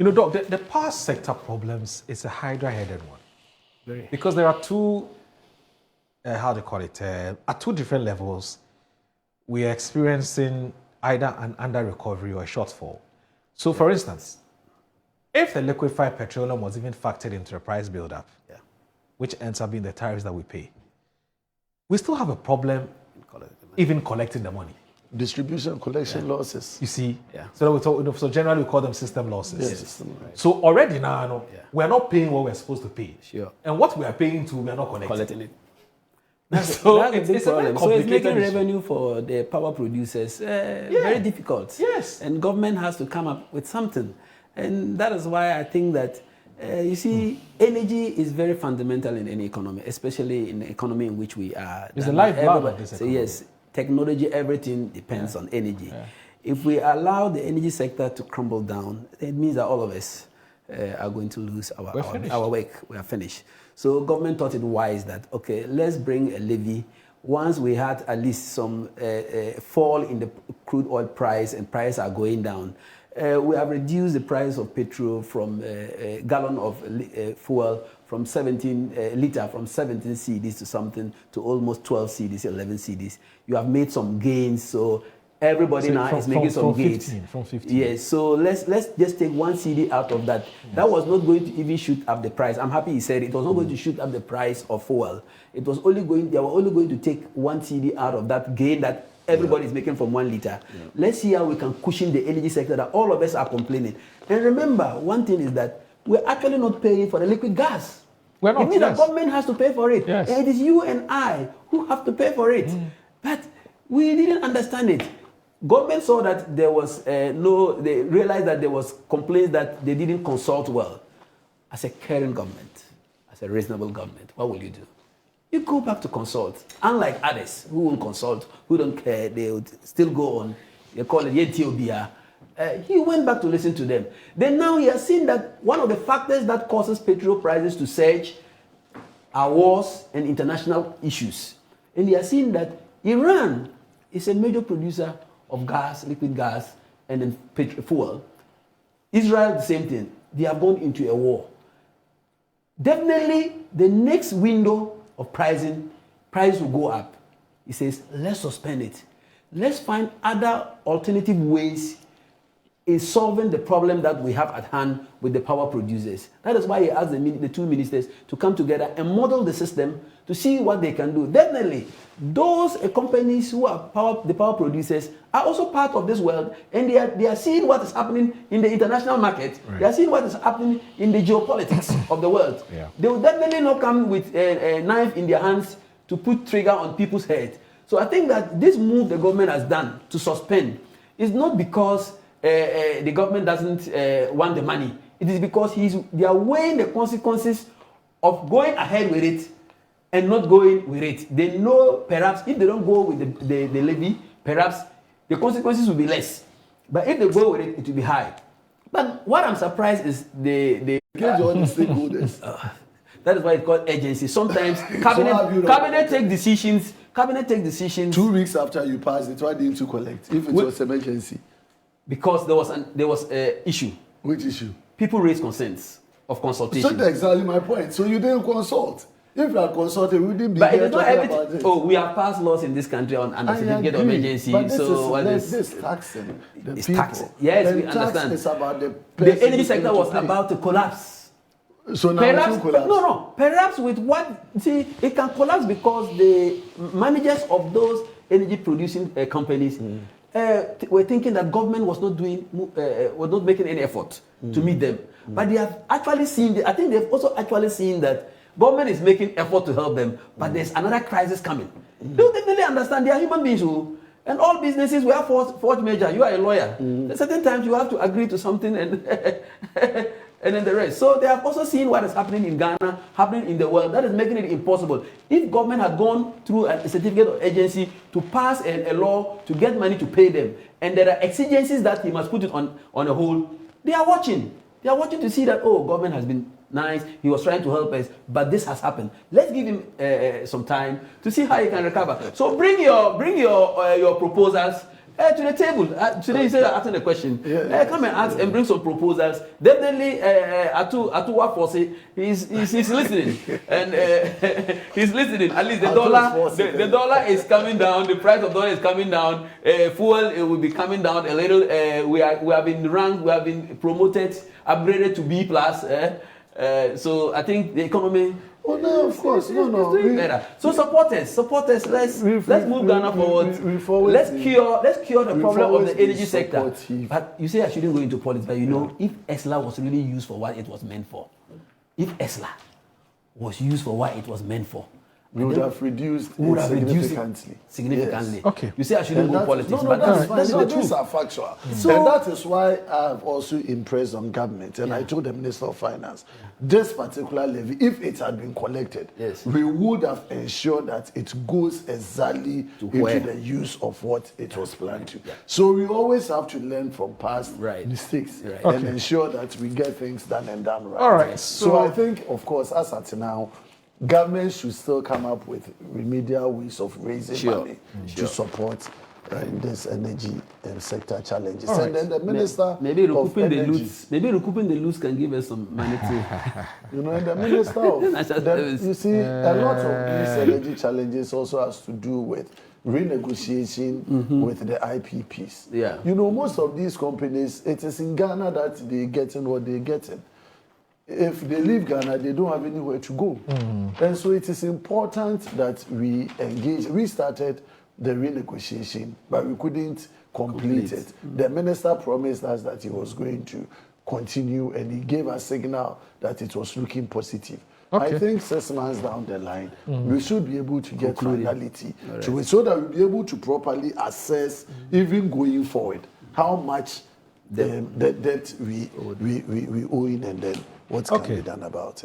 You know, Doc, the power sector problems is a hydra-headed one. Very. Because there are two, how do you call it, at two different levels, we are experiencing either an under-recovery or a shortfall. So, for instance, if the liquefied petroleum was even factored into the price build-up, which ends up being the tariffs that we pay, we still have a problem even collecting the money. Distribution, collection losses. You see? So so generally we call them system losses. Yes. Right. So already now, we are not paying what we're supposed to pay. Sure. And what we are paying to, we are not collecting it. That's a it's big problem. So it's making issue. revenue for the power producers very difficult. Yes. And government has to come up with something. And that is why I think that, you see, energy is very fundamental in any economy, especially in the economy in which we are. It's the lifeblood of this economy. So yes, technology, everything depends on energy. If we allow the energy sector to crumble down, it means that all of us are going to lose our work. We are finished. So government thought it wise that, okay, let's bring a levy. Once we had at least some fall in the crude oil price and prices are going down, we have reduced the price of petrol from a gallon of fuel from 17 liter from 17 cedis to something to almost 12 cedis, 11 cedis. You have made some gains, so everybody now is making some gains. From 15. Yes, so let's just take 1 CD out of that. That was not going to even shoot up the price. I'm happy he said it was not going to shoot up the price of fuel. It was only they were only going to take 1 CD out of that gain that everybody is making from 1 liter. Let's see how we can cushion the energy sector that all of us are complaining. And remember, one thing is that we're actually not paying for the liquid gas. We're not. It means the government has to pay for it. Yes. And it is you and I who have to pay for it. But we didn't understand it. Government saw that there was they realized that there was complaints that they didn't consult well. As a caring government, as a reasonable government, what will you do? You go back to consult. Unlike others who won't consult, who don't care, they would still go on. They call it Ethiopia. He went back to listen to them. Then now he has seen that one of the factors that causes petrol prices to surge are wars and international issues. And he has seen that Iran is a major producer of gas, liquid gas, and then fuel. Israel, the same thing. They have gone into a war. Definitely, the next window of price will go up. He says, let's suspend it. Let's find other alternative ways in solving the problem that we have at hand with the power producers. That is why he asked the two ministers to come together and model the system to see what they can do. Definitely, those companies who are the power producers are also part of this world, and they are seeing what is happening in the international market. Right. They are seeing what is happening in the geopolitics of the world. Yeah. They will definitely not come with a knife in their hands to put trigger on people's heads. So I think that this move the government has done to suspend is not because the government doesn't want the money. It is because they are weighing the consequences of going ahead with it and not going with it. They know perhaps if they don't go with the levy, perhaps the consequences will be less. But if they go with it, it will be high. But what I'm surprised is the all the stakeholders. That is why it's called agency. Sometimes cabinet take decisions. 2 weeks after you pass it, why didn't you collect? If it was emergency. Because there was an issue. Which issue? People raised concerns of consultation. So that's exactly my point. So you didn't consult. If you had consulted, we wouldn't be but here it is not talking about this. Oh, we have passed laws in this country on a certificate of emergency. But this is taxing the it's people. Taxing. Yes, and we understand. Is about the energy sector was about to collapse. So now perhaps, it collapse. No. Perhaps with what? See, it can collapse because the managers of those energy producing companies were thinking that government was not making any effort to meet them. But they have actually seen. I think they've also actually seen that government is making effort to help them, but there's another crisis coming. They definitely understand they are human beings who, and all businesses we have force major. You are a lawyer. At certain times you have to agree to something and and then the rest. So they have also seen what is happening in Ghana, happening in the world. That is making it impossible. If government had gone through a certificate of agency to pass a law to get money to pay them, and there are exigencies that he must put it on a hold, they are watching. They are watching to see that, oh, government has been nice, he was trying to help us, but this has happened. Let's give him some time to see how he can recover. So bring your proposals. To the table. Today, you said asking the question. Come and ask and bring some proposals. Definitely, Atu Wafose, he's listening, and he's listening. At least the dollar is coming down. The price of dollar is coming down. Fuel will be coming down a little. We have been ranked. We have been promoted, upgraded to B+. So I think the economy. Oh no, of course, no. Better. So support us. Let's move Ghana forward. Let's cure the problem of the energy sector. But you say I shouldn't go into politics. But you know, if ESLA was really used for what it was meant for, we would have reduced it significantly. Yes. Okay. You say I shouldn't go into politics, but that's the truth. These are factual. And that is why I've also impressed on government. And I told the Minister of Finance, this particular levy, if it had been collected, we would have ensured that it goes exactly into the use of what it was planned to. Yeah. So we always have to learn from past mistakes and ensure that we get things done and done right. All right. So I think, of course, as at now, government should still come up with remedial ways of raising money to support this energy sector challenges. Right. And then the minister maybe recouping of energy, the loose can give us some money too. You know, and the minister of you see, a lot of these energy challenges also has to do with renegotiation with the IPPs. Yeah. You know, most of these companies, it is in Ghana that they're getting what they're getting. If they leave Ghana, they don't have anywhere to go. And so it is important that we engage. We started the renegotiation, but we couldn't complete it. The minister promised us that he was going to continue, and he gave a signal that it was looking positive. I think 6 months down the line, we should be able to get finality to it, so that we'll be able to properly assess, even going forward, how much the debt we owe in, and then what can be done about it.